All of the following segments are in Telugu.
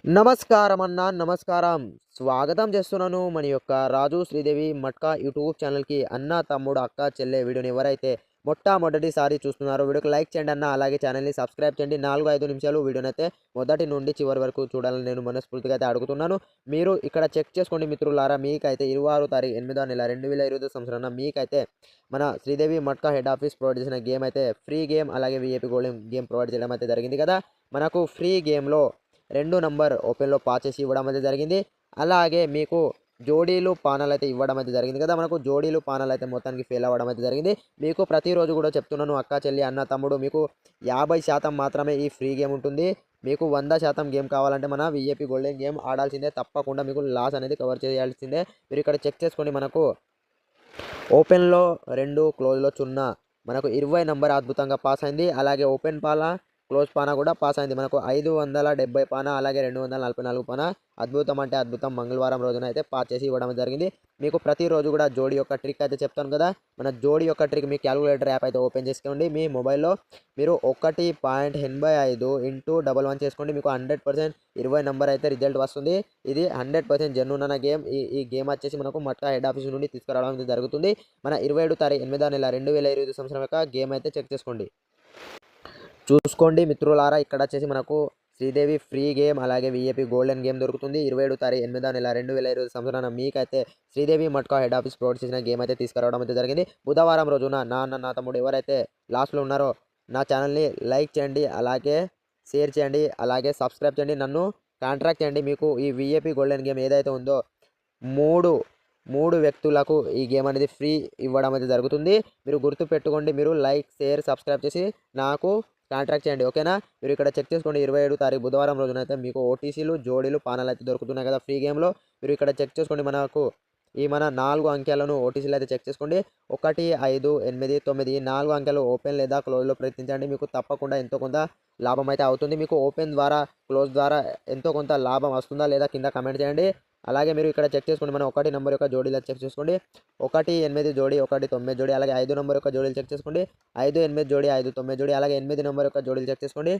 నమస్కారం అన్న నమస్కారం. స్వాగతం చేస్తున్నాను మన యొక్క రాజు శ్రీదేవి మట్కా యూట్యూబ్ ఛానల్‌కి. అన్న, తమ్ముడు, అక్క, చెల్లె వీడియోని ఎవరైతే మొట్టమొదటిసారి చూస్తున్నారో వీడియోకి లైక్ చేయండి అన్న. అలాగే ఛానల్‌ని సబ్స్క్రైబ్ చేయండి. 4, 5 నిమిషాలు వీడియోనైతే మొదటి నుండి చివరి వరకు చూడాలని నేను మనస్ఫూర్తిగా అయితే అడుగుతున్నాను. మీరు ఇక్కడ చెక్ చేసుకోండి మిత్రులారా. మీకైతే 26 తారీఖు 8వ నెల 2025 సంవత్సరాన మీకైతే మన Sridevi matka head office provide చేసిన గేమ్ అయితే ఫ్రీ గేమ్, అలాగే వీఐపీ గోల్డెన్ గేమ్ ప్రొవైడ్ చేయడం అయితే జరిగింది కదా. మనకు ఫ్రీ గేమ్‌లో 2 నంబర్ ఓపెన్‌లో పాచెస్ ఇవ్వడం అయితే జరిగింది. అలాగే మీకు జోడీలు పానాలైతే ఇవ్వడం అయితే జరిగింది కదా. మనకు జోడీలు పానాలైతే మొత్తానికి ఫెయిల్ అవ్వడం అయితే జరిగింది. మీకు ప్రతిరోజు కూడా చెప్తున్నాను అక్క, చెల్లి, అన్న, తమ్ముడు, మీకు 50% మాత్రమే ఈ ఫ్రీ గేమ్ ఉంటుంది. మీకు 100% గేమ్ కావాలంటే మన వీఐపీ గోల్డెన్ గేమ్ ఆడాల్సిందే. తప్పకుండా మీకు లాస్ అనేది కవర్ చేయాల్సిందే. మీరు ఇక్కడ చెక్ చేసుకోండి. మనకు ఓపెన్‌లో 2, క్లోజ్‌లో 0. మనకు 20 నంబర్ అద్భుతంగా పాస్ అయింది. అలాగే ఓపెన్ పాల, క్లోజ్ పాన కూడా పాస్ అయింది. మనకు 570 పాన, అలాగే 244 పాన. అద్భుతం అంటే అద్భుతం. మంగళవారం రోజున అయితే పాస్ చేసి ఇవ్వడం జరిగింది. మీకు ప్రతిరోజు కూడా జోడీ యొక్క ట్రిక్ అయితే చెప్తాను కదా. మన జోడీ యొక్క ట్రిక్ మీ క్యాలిక్యులేటర్ యాప్ అయితే ఓపెన్ చేసుకోండి. మీ మొబైల్లో మీరు 1.85 ఇంటూ 11 చేసుకోండి. మీకు 100% 20 నంబర్ అయితే రిజల్ట్ వస్తుంది. ఇది 100% జెన్యూన్ అన్న గేమ్. ఈ గేమ్ వచ్చేసి మనకు మట్కా హెడ్ ఆఫీస్ నుండి తీసుకురావడం అయితే జరుగుతుంది. మన 27 తారీఖు 8వ నెల 2025 సంవత్సరం యొక్క గేమ్ అయితే చెక్ చేసుకోండి. చూసుకోండి మిత్రులారా. ఇక్కడ వచ్చేసి మనకు శ్రీదేవి ఫ్రీ గేమ్, అలాగే వీఐపీ గోల్డెన్ గేమ్ దొరుకుతుంది. 27 తారీఖు 8వ నెల 2025 సంవత్సరాన మీకైతే Sridevi matka head office provide చేసిన గేమ్ అయితే తీసుకురావడం అయితే జరిగింది. బుధవారం రోజున నా అన్న, నా తమ్ముడు ఎవరైతే లాస్ట్లో ఉన్నారో నా ఛానల్ని లైక్ చేయండి, అలాగే షేర్ చేయండి, అలాగే సబ్స్క్రైబ్ చేయండి, నన్ను కాంట్రాక్ట్ చేయండి. మీకు ఈ వీఐపీ గోల్డెన్ గేమ్ ఏదైతే ఉందో మూడు వ్యక్తులకు ఈ గేమ్ అనేది ఫ్రీ ఇవ్వడం అయితే జరుగుతుంది. మీరు గుర్తు పెట్టుకోండి. మీరు లైక్, షేర్, సబ్స్క్రైబ్ చేసి నాకు కాంట్రాక్ట్ చేయండి, ఓకేనా. మీరు ఇక్కడ చెక్ చేసుకోండి. 27 తారీఖు బుధవారం రోజున అయితే మీకు ఓటీసీలు, జోడీలు, పానాలు అయితే దొరుకుతున్నాయి కదా ఫ్రీ గేమ్లో. మీరు ఇక్కడ చెక్ చేసుకోండి. మన 4 అంకెలను ఓటీసీలు అయితే చెక్ చేసుకోండి. 1, 5, 8, 9 ఈ 4 అంకెలు ఓపెన్ లేదా క్లోజ్లో ప్రయత్నించండి. మీకు తప్పకుండా ఎంతో కొంత లాభం అయితే అవుతుంది. మీకు ఓపెన్ ద్వారా, క్లోజ్ ద్వారా ఎంతో కొంత లాభం వస్తుందా లేదా కింద కమెంట్ చేయండి. అలాగే మీరు ఇక్కడ చెక్ చేసుకోండి. మన 1 నెంబర్ యొక్క జోడీలు చెక్ చేసుకోండి. 1, 8 జోడీ, 1, 9 జోడీ. అలాగే 5 నెంబర్ యొక్క జోడీలు చెక్ చేసుకోండి. 5, 8 జోడీ, 5, 9 జోడీ. అలాగే 8 నెంబర్ యొక్క జోడీలు చెక్ చేసుకోండి.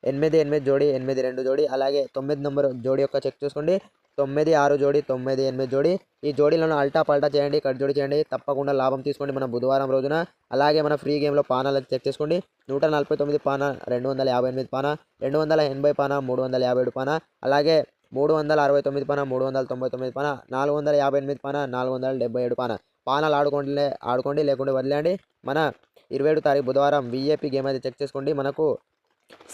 8, 8 జోడీ, 8, 2 జోడీ. అలాగే 9 నెంబర్ జోడీ యొక్క చెక్ చేసుకోండి. 9, 6 జోడీ, 9, 8 జోడీ. ఈ జోడీలను అల్టా పల్టా చేయండి, కట్ జోడీ చేయండి. తప్పకుండా లాభం తీసుకోండి మన బుధవారం రోజున. అలాగే మన ఫ్రీ గేమ్లో పానాలు చెక్ చేసుకోండి. 149 పాన, 258 పాన, 280 పాన, 357 పాన. అలాగే 369 పాన, 399 పాన, 458 పాన, 477 పాన. పానాలు ఆడుకోండి, లేకుంటే వదిలేయండి. మన 27 తారీఖు బుధవారం వీఐపీ గేమ్ అయితే చెక్ చేసుకోండి. మనకు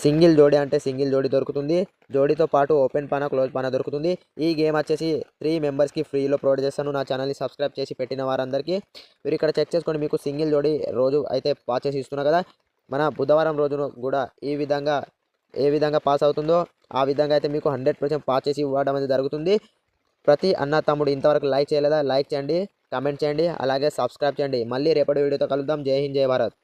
సింగిల్ జోడీ అంటే సింగిల్ జోడీ దొరుకుతుంది. జోడీతో పాటు ఓపెన్ పాన, క్లోజ్ పాన దొరుకుతుంది. ఈ గేమ్ వచ్చేసి 3 మెంబర్స్కి ఫ్రీలో ప్రొవైడ్ చేస్తాను. నా ఛానల్ని సబ్స్క్రైబ్ చేసి పెట్టిన వారందరికీ మీరు ఇక్కడ చెక్ చేసుకోండి. మీకు సింగిల్ జోడీ రోజు అయితే పాస్ చేసి ఇస్తున్నా కదా. మన బుధవారం రోజున కూడా ఏ విధంగా పాస్ అవుతుందో ఆ విధంగా అయితే మీకు 100% పాస్ చేసి ఇవ్వడం అనేది జరుగుతుంది. ప్రతి అన్న, తమ్ముడు ఇంతవరకు లైక్ చేయలేదా? లైక్ చేయండి, కామెంట్ చేయండి, అలాగే సబ్స్క్రైబ్ చేయండి. మళ్ళీ రేపటి వీడియోతో కలుద్దాం. జై హింద్, జై భారత్.